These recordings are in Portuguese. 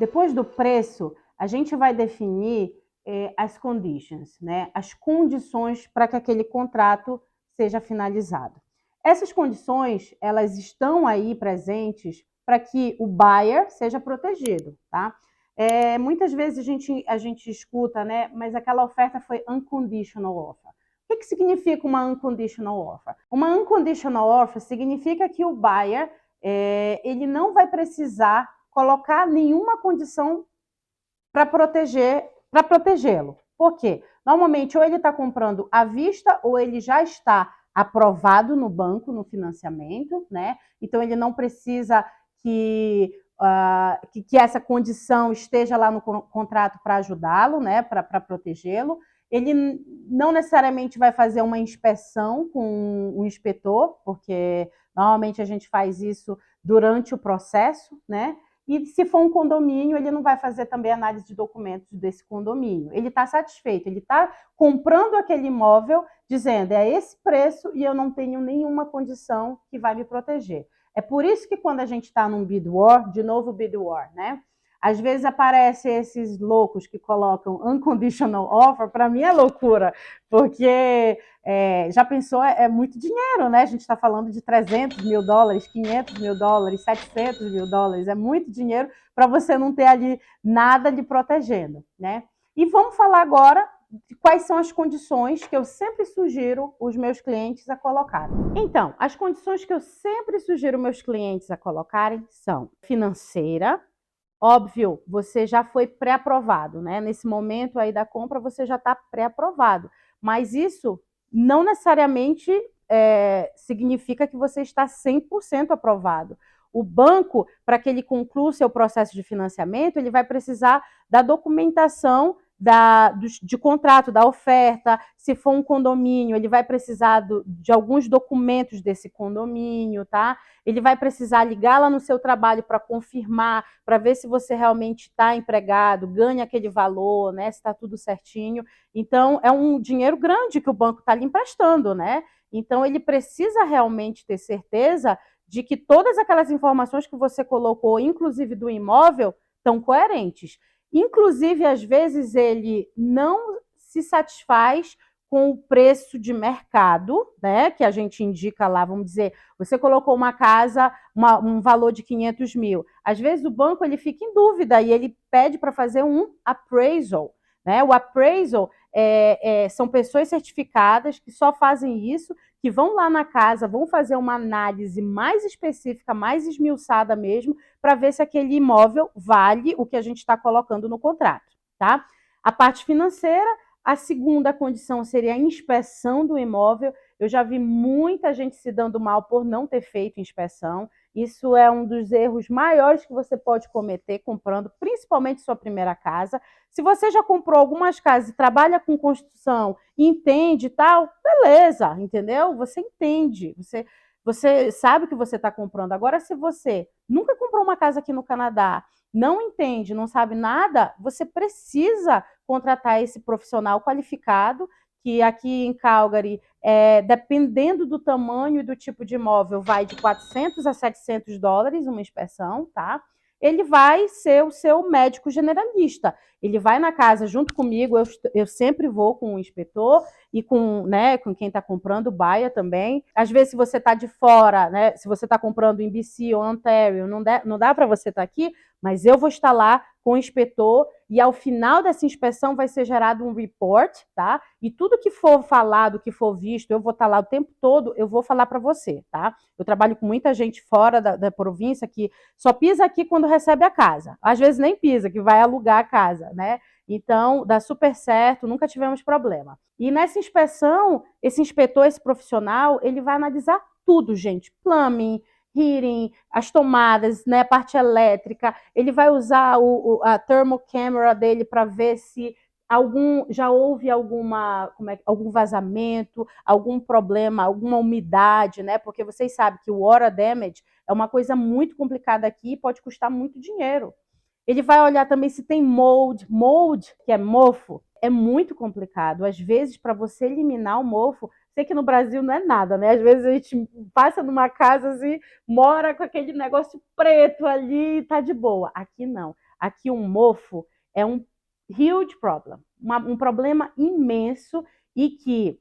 Depois do preço, a gente vai definir as conditions, né? As condições para que aquele contrato seja finalizado. Essas condições, elas estão aí presentes para que o buyer seja protegido, tá? Muitas vezes a gente escuta, né? Mas aquela oferta foi unconditional offer. O que significa uma unconditional offer? Uma unconditional offer significa que o buyer ele não vai precisar colocar nenhuma condição para protegê-lo. Por quê? Normalmente, ou ele está comprando à vista, ou ele já está aprovado no banco, no financiamento, né? Então, ele não precisa que essa condição esteja lá no contrato para ajudá-lo, né? Para protegê-lo. Ele não necessariamente vai fazer uma inspeção com o inspetor, porque normalmente a gente faz isso durante o processo, né? E se for um condomínio, ele não vai fazer também análise de documentos desse condomínio. Ele está satisfeito, ele está comprando aquele imóvel dizendo, é esse preço e eu não tenho nenhuma condição que vai me proteger. É por isso que quando a gente está num bid war, de novo bid war, né? Às vezes aparecem esses loucos que colocam unconditional offer, para mim é loucura, porque já pensou, é muito dinheiro, né? A gente está falando de 300 mil dólares, 500 mil dólares, 700 mil dólares, é muito dinheiro para você não ter ali nada lhe protegendo, né? E vamos falar agora de quais são as condições que eu sempre sugiro os meus clientes a colocarem. Então, as condições que eu sempre sugiro meus clientes a colocarem são financeira. Óbvio, você já foi pré-aprovado, né? Nesse momento aí da compra, você já está pré-aprovado. Mas isso não necessariamente significa que você está 100% aprovado. O banco, para que ele conclua o seu processo de financiamento, ele vai precisar da documentação de contrato, da oferta. Se for um condomínio, ele vai precisar de alguns documentos desse condomínio, tá? Ele vai precisar ligar lá no seu trabalho para confirmar, para ver se você realmente está empregado, ganha aquele valor, né? Se está tudo certinho. Então, é um dinheiro grande que o banco está lhe emprestando, né? Então, ele precisa realmente ter certeza de que todas aquelas informações que você colocou, inclusive do imóvel, estão coerentes. Inclusive, às vezes, ele não se satisfaz com o preço de mercado, né, que a gente indica lá, vamos dizer, você colocou uma casa, um valor de 500 mil. Às vezes, o banco ele fica em dúvida e ele pede para fazer um appraisal. Né? O appraisal são pessoas certificadas que só fazem isso, que vão lá na casa, vão fazer uma análise mais específica, mais esmiuçada mesmo, para ver se aquele imóvel vale o que a gente está colocando no contrato, tá? A parte financeira, a segunda condição seria a inspeção do imóvel. Eu já vi muita gente se dando mal por não ter feito inspeção. Isso é um dos erros maiores que você pode cometer comprando, principalmente sua primeira casa. Se você já comprou algumas casas e trabalha com construção, entende e tal, beleza, entendeu? Você entende, você sabe o que você está comprando. Agora, se você nunca comprou uma casa aqui no Canadá, não entende, não sabe nada, você precisa contratar esse profissional qualificado, que aqui em Calgary, dependendo do tamanho e do tipo de imóvel, vai de 400 a 700 dólares uma inspeção, tá? Ele vai ser o seu médico generalista. Ele vai na casa junto comigo, eu sempre vou com o inspetor e com quem está comprando, o buyer também. Às vezes, se você está de fora, né, se você está comprando em BC ou Ontario, não dá para você estar aqui, mas eu vou estar lá com o inspetor e ao final dessa inspeção vai ser gerado um report, tá? E tudo que for falado, que for visto, eu vou estar lá o tempo todo, eu vou falar para você, tá? Eu trabalho com muita gente fora da província que só pisa aqui quando recebe a casa. Às vezes nem pisa, que vai alugar a casa, né? Então, dá super certo, nunca tivemos problema. E nessa inspeção, esse inspetor, esse profissional, ele vai analisar tudo, gente. Plumbing, heating, as tomadas, né, a parte elétrica. Ele vai usar a thermal camera dele para ver se já houve algum vazamento, algum problema, alguma umidade, né? Porque vocês sabem que o water damage é uma coisa muito complicada aqui e pode custar muito dinheiro. Ele vai olhar também se tem mold, que é mofo, é muito complicado. Às vezes, para você eliminar o mofo, sei que no Brasil não é nada, né? Às vezes a gente passa numa casa assim, mora com aquele negócio preto ali e tá de boa. Aqui não. aqui um mofo é um huge problem, um problema imenso e que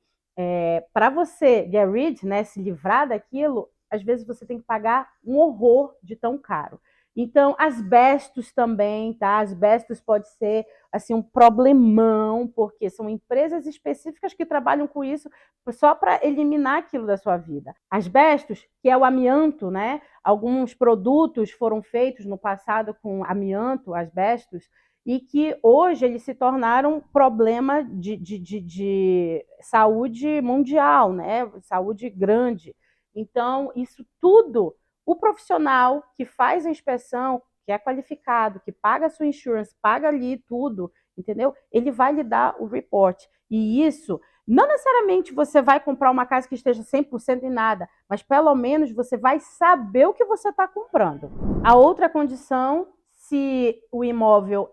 para você get rid, né, se livrar daquilo, às vezes você tem que pagar um horror de tão caro. Então, asbestos também, tá? Asbestos pode ser assim um problemão, porque são empresas específicas que trabalham com isso só para eliminar aquilo da sua vida. Asbestos, que é o amianto, né? Alguns produtos foram feitos no passado com amianto, asbestos, e que hoje eles se tornaram problema de saúde mundial, né? Saúde grande. Então, isso tudo, o profissional que faz a inspeção, que é qualificado, que paga a sua insurance, paga ali tudo, entendeu? Ele vai lhe dar o report. E isso, não necessariamente você vai comprar uma casa que esteja 100% em nada, mas pelo menos você vai saber o que você está comprando. A outra condição, se o imóvel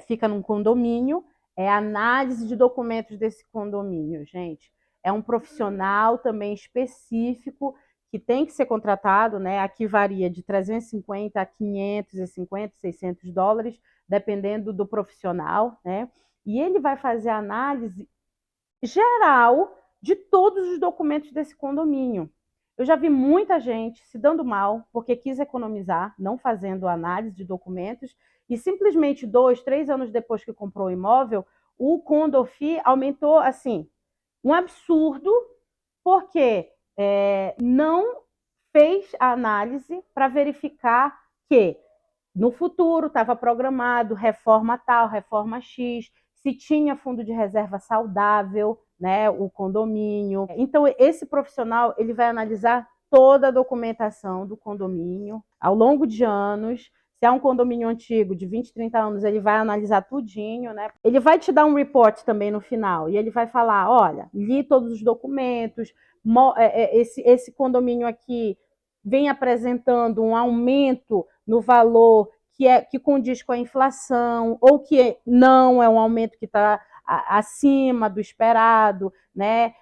fica num condomínio, é a análise de documentos desse condomínio, gente. É um profissional também específico que tem que ser contratado, né? Aqui varia de 350 a 550, 600 dólares, dependendo do profissional, né? E ele vai fazer a análise geral de todos os documentos desse condomínio. Eu já vi muita gente se dando mal porque quis economizar, não fazendo análise de documentos, e simplesmente 2, 3 anos depois que comprou o imóvel, o condo fee aumentou assim, um absurdo, porque não fez a análise para verificar que no futuro estava programado reforma tal, reforma X, se tinha fundo de reserva saudável, né, o condomínio. Então, esse profissional ele vai analisar toda a documentação do condomínio ao longo de anos. Se é um condomínio antigo, de 20, 30 anos, ele vai analisar tudinho, né? Ele vai te dar um report também no final, e ele vai falar, olha, li todos os documentos, esse condomínio aqui vem apresentando um aumento no valor que condiz com a inflação, ou que não é um aumento que está acima do esperado, né?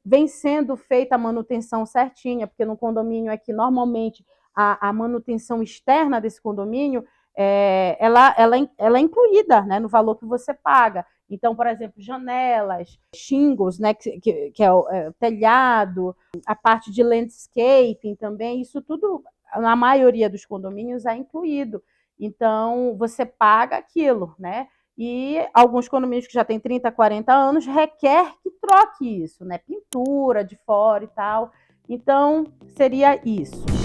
Vem sendo feita a manutenção certinha, porque no condomínio aqui, normalmente, a manutenção externa desse condomínio, ela é incluída, né, no valor que você paga. Então, por exemplo, janelas, shingles, né, que é o telhado, a parte de landscaping também, isso tudo, na maioria dos condomínios, é incluído. Então, você paga aquilo, né? E alguns condomínios que já têm 30, 40 anos requer que troque isso, né? Pintura de fora e tal. Então, seria isso.